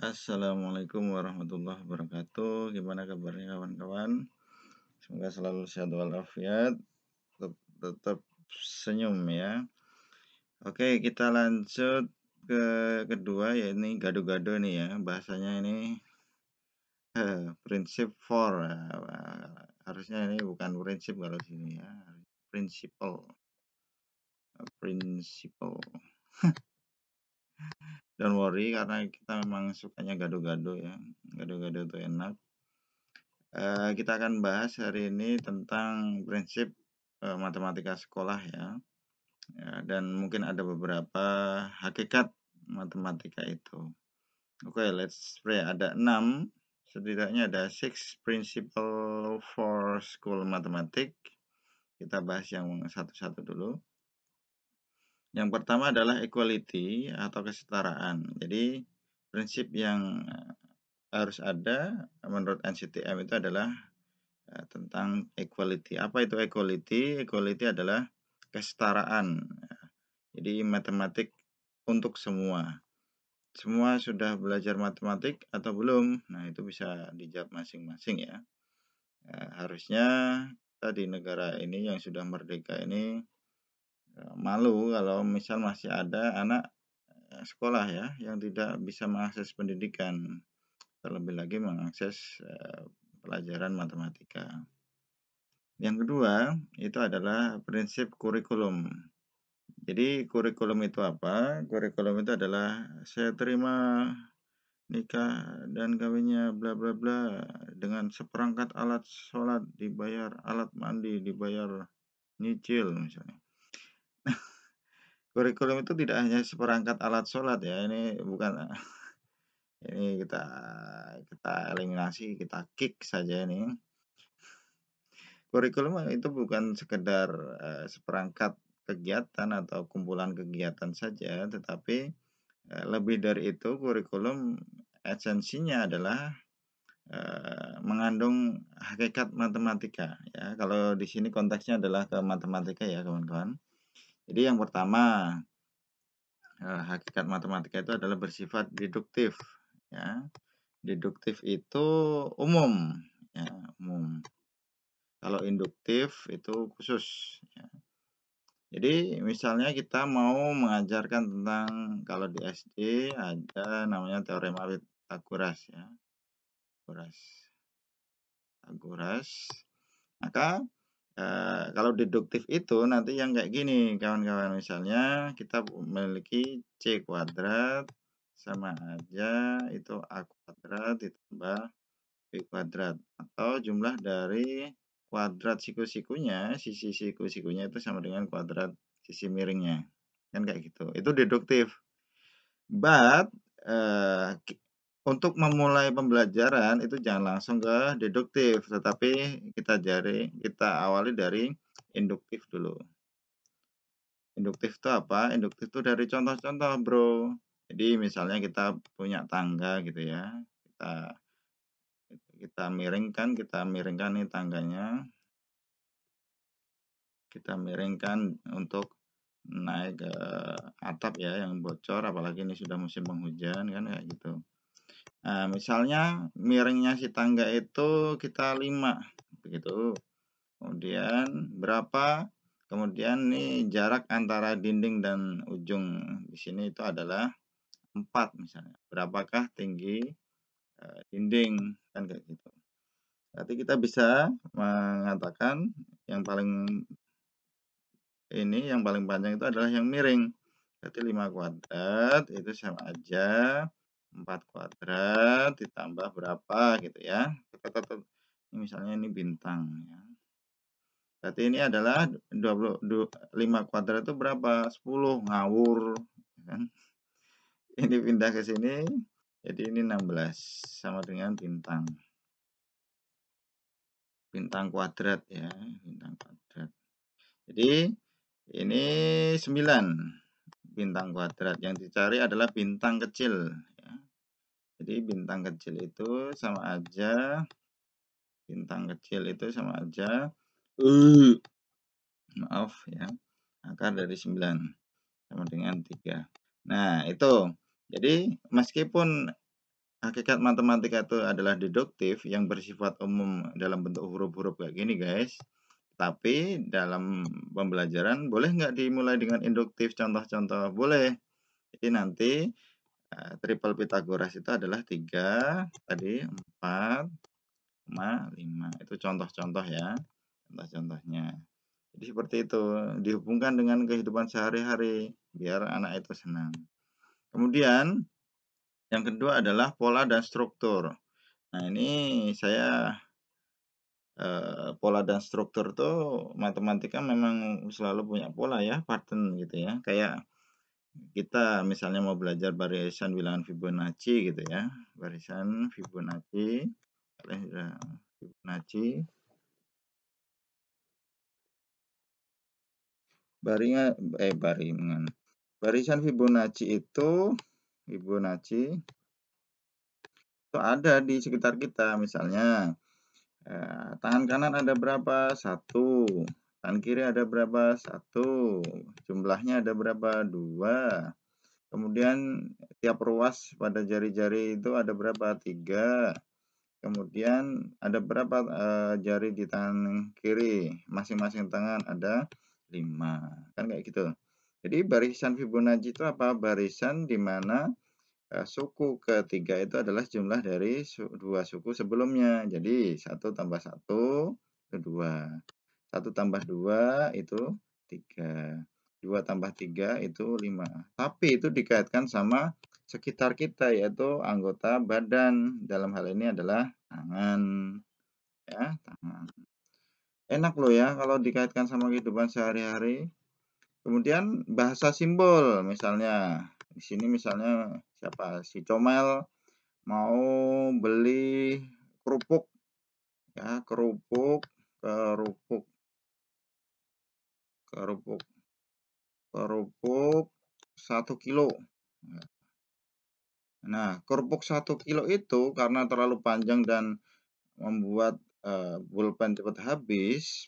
Assalamualaikum warahmatullahi wabarakatuh. Gimana kabarnya kawan-kawan? Semoga selalu sehat walafiat, tetap senyum ya. Oke, kita lanjut ke kedua ya ini gado-gado nih ya. Bahasanya ini prinsip for. Harusnya ini bukan prinsip kalau sini ya. Principle. Principle. Don't worry karena kita memang sukanya gado-gado ya. Gado-gado itu enak. Kita akan bahas hari ini tentang prinsip, matematika sekolah ya, dan mungkin ada beberapa hakikat matematika itu. Oke, let's pray. Ada 6, setidaknya ada 6 principle for school mathematics. Kita bahas yang satu-satu dulu. Yang pertama adalah equality atau kesetaraan. Jadi prinsip yang, harus ada menurut NCTM itu adalah tentang equality. Apa itu equality? Equality adalah kesetaraan. Jadi matematik untuk semua. Semua sudah belajar matematik atau belum? Nah, itu bisa dijawab masing-masing ya. Harusnya kita di negara ini yang sudah merdeka ini malu kalau misal masih ada anak sekolah ya yang tidak bisa mengakses pendidikan, terlebih lagi mengakses pelajaran matematika. Yang kedua, itu adalah prinsip kurikulum. Jadi kurikulum itu apa? Kurikulum itu adalah saya terima nikah dan kawinnya bla bla bla dengan seperangkat alat sholat dibayar, alat mandi dibayar, nyicil misalnya. Kurikulum itu tidak hanya seperangkat alat sholat ya, ini bukan ini kita eliminasi, kita kick saja ini. Kurikulum itu bukan sekedar, seperangkat kegiatan atau kumpulan kegiatan saja, tetapi, lebih dari itu kurikulum esensinya adalah, mengandung hakikat matematika ya. Kalau di sini konteksnya adalah ke matematika ya kawan-kawan. Jadi yang pertama, hakikat matematika itu adalah bersifat deduktif ya. Deduktif itu umum ya, umum. Kalau induktif itu khusus ya. Jadi misalnya kita mau mengajarkan tentang kalau di SD ada namanya teorema Pythagoras ya, Pythagoras. Maka, kalau deduktif itu nanti yang kayak gini kawan-kawan, misalnya kita memiliki C kuadrat sama aja itu A kuadrat ditambah B kuadrat, atau jumlah dari kuadrat siku-sikunya, sisi siku-sikunya itu sama dengan kuadrat sisi miringnya, kan kayak gitu. Itu deduktif. But, untuk memulai pembelajaran itu jangan langsung ke deduktif, tetapi kita awali dari induktif dulu. Induktif itu apa? Induktif itu dari contoh-contoh, Bro. Jadi misalnya kita punya tangga gitu ya, kita kita miringkan nih tangganya, kita miringkan untuk naik ke atap ya yang bocor, apalagi ini sudah musim penghujan kan kayak gitu. Nah, misalnya miringnya si tangga itu kita 5 begitu. Kemudian berapa? Kemudian nih jarak antara dinding dan ujung di sini itu adalah 4 misalnya. Berapakah tinggi dinding kan kayak gitu. Berarti kita bisa mengatakan yang paling yang paling panjang itu adalah yang miring. Berarti 5 kuadrat itu sama aja 4 kuadrat ditambah berapa gitu ya. Ini misalnya ini bintang ya. Berarti ini adalah 5 kuadrat itu berapa? 10, ngawur kan. Ini pindah ke sini, jadi ini 16 sama dengan bintang. Bintang kuadrat ya, bintang kuadrat. Jadi ini 9 bintang kuadrat. Yang dicari adalah bintang kecil ya. Jadi bintang kecil itu sama aja maaf ya, akar dari 9 sama dengan 3. Nah, itu. Jadi meskipun Hakikat matematika itu adalah deduktif yang bersifat umum dalam bentuk huruf-huruf kayak gini, guys. Tapi dalam pembelajaran boleh nggak dimulai dengan induktif contoh-contoh? Boleh. Jadi nanti triple Pythagoras itu adalah 3, tadi 4, 5. Itu contoh-contoh ya. Contoh-contohnya. Jadi seperti itu, dihubungkan dengan kehidupan sehari-hari biar anak itu senang. Kemudian yang kedua adalah pola dan struktur. Nah, ini saya pola dan struktur tuh matematika memang selalu punya pola ya, pattern gitu ya. Kayak kita misalnya mau belajar barisan bilangan Fibonacci gitu ya. Barisan Fibonacci, Fibonacci, baringan. Barisan Fibonacci itu ada di sekitar kita. Misalnya tangan kanan ada berapa? 1. Tangan kiri ada berapa? 1. Jumlahnya ada berapa? 2. Kemudian tiap ruas pada jari-jari itu ada berapa? 3. Kemudian ada berapa jari di tangan kiri? Masing-masing tangan ada 5. Kan kayak gitu. Jadi barisan Fibonacci itu apa? Barisan di mana suku ketiga itu adalah jumlah dari dua suku sebelumnya. Jadi 1 tambah 1 itu 2. 1 tambah 2 itu 3. 2 tambah 3 itu 5. Tapi itu dikaitkan sama sekitar kita, yaitu anggota badan. Dalam hal ini adalah tangan. Ya, tangan. Enak loh ya kalau dikaitkan sama kehidupan sehari-hari. Kemudian bahasa simbol, misalnya di sini misalnya siapa? Si Comel mau beli kerupuk ya, kerupuk kerupuk kerupuk kerupuk 1 kilo. Nah, kerupuk 1 kilo itu karena terlalu panjang dan membuat pulpen cepat habis,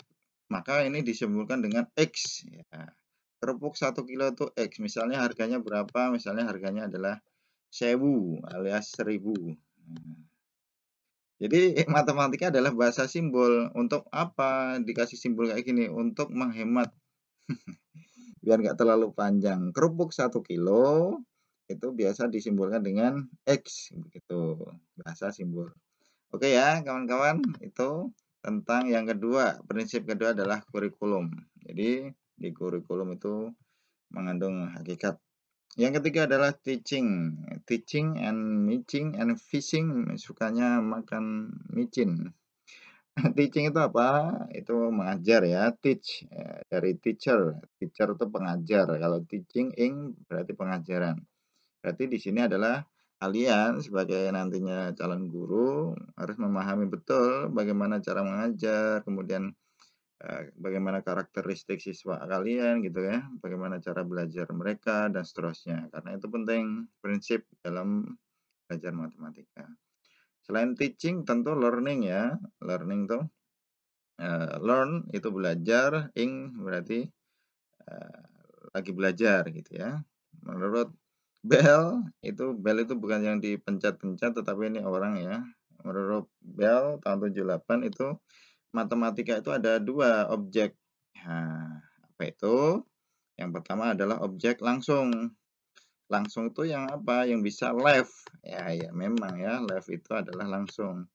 maka ini disimbolkan dengan X ya. Kerupuk 1 kilo itu X, misalnya harganya berapa? Misalnya harganya adalah 1000 alias 1000. Jadi matematika adalah bahasa simbol. Untuk apa dikasih simbol kayak gini? Untuk menghemat biar nggak terlalu panjang. Kerupuk 1 kilo itu biasa disimbolkan dengan X begitu, bahasa simbol. Oke ya kawan-kawan, itu tentang yang kedua. Prinsip kedua adalah kurikulum. Jadi di kurikulum itu mengandung hakikat. Yang ketiga adalah teaching. Teaching and micing and fishing, sukanya makan micin. Teaching itu apa? Itu mengajar ya, teach dari teacher. Teacher itu pengajar. Kalau teaching ing berarti pengajaran. Berarti di sini adalah kalian sebagai nantinya calon guru harus memahami betul bagaimana cara mengajar, kemudian bagaimana karakteristik siswa kalian gitu ya, bagaimana cara belajar mereka dan seterusnya. Karena itu penting prinsip dalam belajar matematika. Selain teaching tentu learning ya. Learning tuh learn itu belajar, ing berarti lagi belajar gitu ya. Menurut Bell itu bukan yang dipencet-pencet tetapi ini orang ya. Menurut Bell tahun 78 itu matematika itu ada 2 objek. Nah, apa itu? Yang pertama adalah objek langsung. Langsung itu yang apa? Yang bisa live. Ya memang ya, live itu adalah langsung.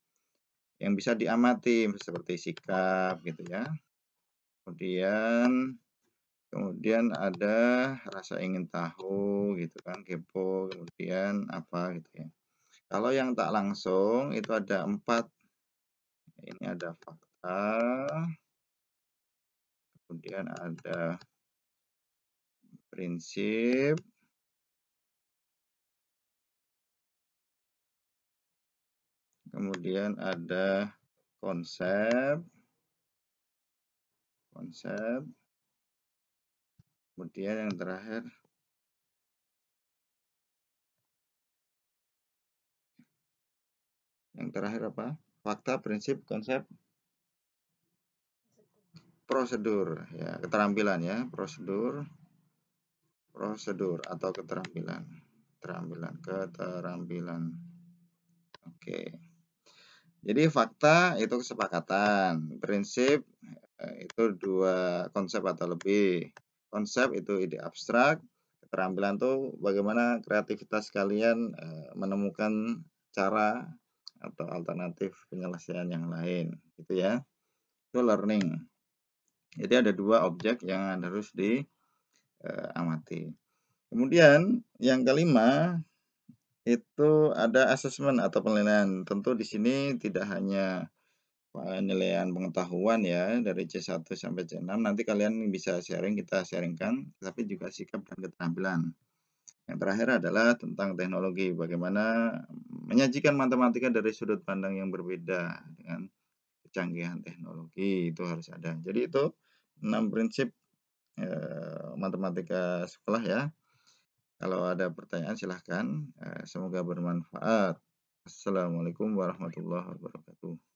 Yang bisa diamati seperti sikap gitu ya. Kemudian ada rasa ingin tahu gitu kan, kepo, kemudian apa gitu ya. Kalau yang tak langsung itu ada 4. Ini ada fakta, kemudian ada prinsip, kemudian ada konsep, kemudian yang terakhir apa? Fakta, prinsip, konsep, prosedur ya, keterampilan ya, prosedur atau keterampilan. Keterampilan. Oke. Jadi fakta itu kesepakatan, prinsip, itu 2 konsep atau lebih. Konsep itu ide abstrak, keterampilan tuh bagaimana kreativitas kalian, menemukan cara atau alternatif penyelesaian yang lain, gitu ya. Itu learning. Jadi ada 2 objek yang harus amati. Kemudian yang kelima, itu ada asesmen atau penilaian. Tentu di sini tidak hanya penilaian pengetahuan ya, dari C1 sampai C6, nanti kalian bisa sharing, kita sharingkan, tapi juga sikap dan keterampilan. Yang terakhir adalah tentang teknologi, bagaimana menyajikan matematika dari sudut pandang yang berbeda dengan kecanggihan teknologi, itu harus ada. Jadi itu 6 prinsip, matematika sekolah ya. Kalau ada pertanyaan silahkan, semoga bermanfaat. Assalamualaikum warahmatullahi wabarakatuh.